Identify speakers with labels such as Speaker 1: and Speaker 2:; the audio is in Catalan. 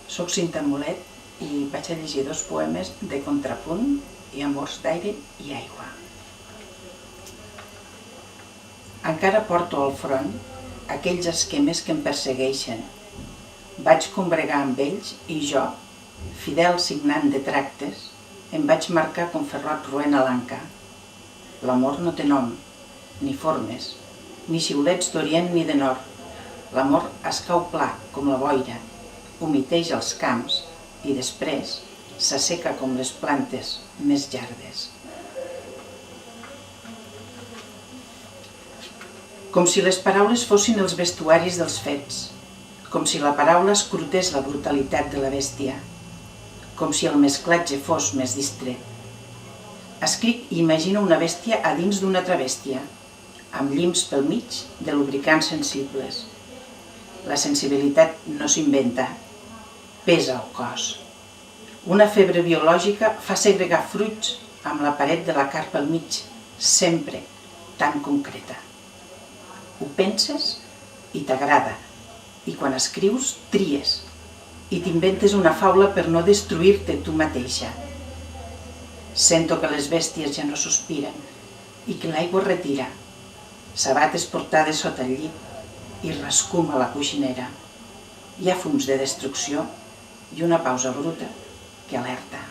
Speaker 1: Soc Cinta Mulet i vaig a llegir 2 poemes de contrapunt i amors d'aire i aigua. Encara porto al front aquells esquemes que em persegueixen. Vaig combregar amb ells i jo, fidel signant de tractes, em vaig marcar com ferrot roent a l'anca. L'amor no té nom, ni formes, ni xiulets d'orient ni de nord. L'amor escau pla com la boira, humiteix els camps i després s'asseca com les plantes més llargues. Com si les paraules fossin els vestuaris dels fets, com si la paraula escrutés la brutalitat de la bèstia, com si el mesclatge fos més distret. Escric i imagino una bèstia a dins d'una altra bèstia, amb llims pel mig de lubricants sensibles. La sensibilitat no s'inventa, pesa al cos. Una febre biològica fa segregar fruits amb la paret de la carpa al mig, sempre tan concreta. Ho penses i t'agrada, i quan escrius tries, i t'inventes una faula per no destruir-te tu mateixa. Sento que les bèsties ja no sospiren i que l'aigua retira, sabates portades sota el llit i rescuma la coixinera. Hi ha fums de destrucció i una pausa bruta que alerta.